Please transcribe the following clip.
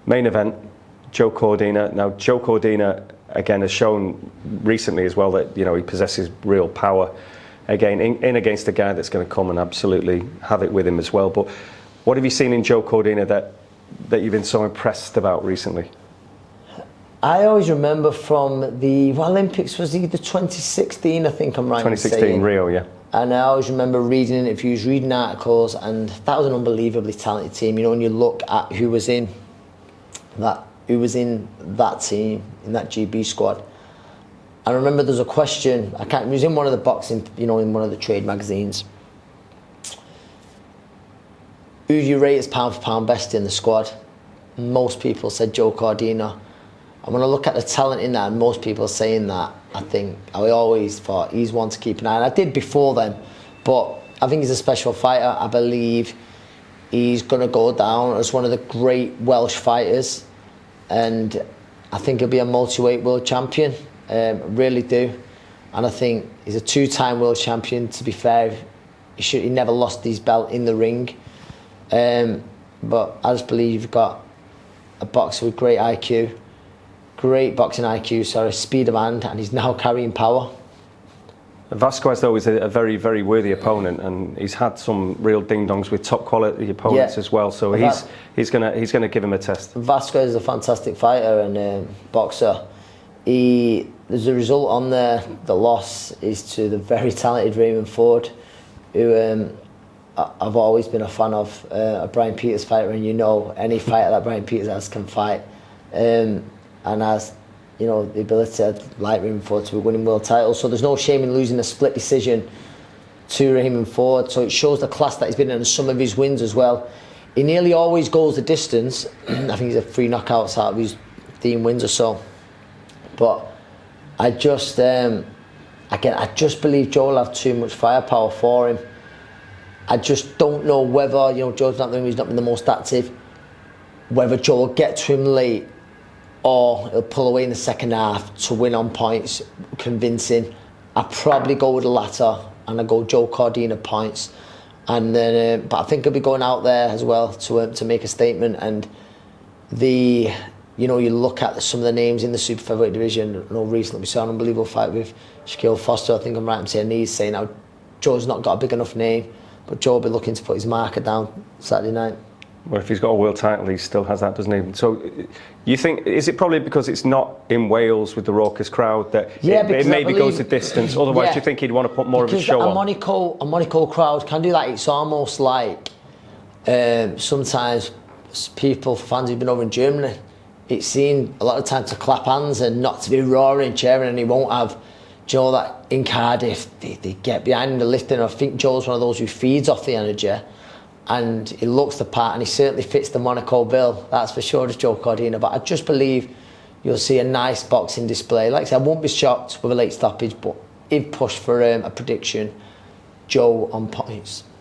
Main event, Joe Cordina. Now, Joe Cordina, again, has shown recently as well that, he possesses real power. Again, in against a guy that's going to come and absolutely have it with him as well. But what have you seen in Joe Cordina that you've been so impressed about recently? I always remember from the Olympics, was either 2016, I think I'm right in saying. 2016, Rio, yeah. And I always remember reading interviews, reading articles, and that was an unbelievably talented team. When you look at who was in that team, in that GB squad. I remember there's a question, it was in one of the boxing, in one of the trade magazines. Who do you rate as pound for pound best in the squad? Most people said Joe Cordina. And when I look at the talent in that, and most people saying that, I always thought he's one to keep an eye on. I did before then, but I think he's a special fighter. I believe he's going to go down as one of the great Welsh fighters, and I think he'll be a multi-weight world champion. Really do. And I think he's a two-time world champion. To be fair, he never lost his belt in the ring. But I just believe you've got a boxer with great boxing IQ, speed of hand, and he's now carrying power. Vazquez, though, is a very, very worthy opponent, and he's had some real ding-dongs with top quality opponents as well. So he's gonna give him a test. Vazquez is a fantastic fighter and boxer. There's a result on there. The loss is to the very talented Raymond Ford, who I've always been a fan of, a Brian Peters fighter, and any fighter that Brian Peters has can fight, and has the ability to, like Raymond Ford, to be winning world titles. So there's no shame in losing a split decision to Raymond Ford. So it shows the class that he's been in, and some of his wins as well. He nearly always goes the distance. I think he's had 3 knockouts out of his 15 wins or so. But I just believe Joe will have too much firepower for him. I just don't know whether, Joe's he's not been the most active, whether Joe will get to him late or he'll pull away in the second half to win on points, convincing. I probably go with the latter, and I go Joe Cordina points. And then, but I think he'll be going out there as well to make a statement. And you look at some of the names in the super featherweight division. Recently we saw an unbelievable fight with Shaquille Foster. I think I'm right in saying he's saying now Joe's not got a big enough name, but Joe will be looking to put his marker down Saturday night. Well, if he's got a world title, he still has that, doesn't he? So, you think, is it probably because it's not in Wales with the raucous crowd that it maybe goes the distance? Otherwise, do you think he'd want to put more of a show on? A Monaco crowd can do that. It's almost like sometimes fans who've been over in Germany, it's seen a lot of time to clap hands and not to be roaring, cheering, and he won't have Joe that in Cardiff. They get behind the lifting. I think Joe's one of those who feeds off the energy, and he looks the part, and he certainly fits the Monaco bill. That's for sure, as Joe Cordina. But I just believe you'll see a nice boxing display. Like I said, I won't be shocked with a late stoppage, but if pushed for a prediction, Joe on points.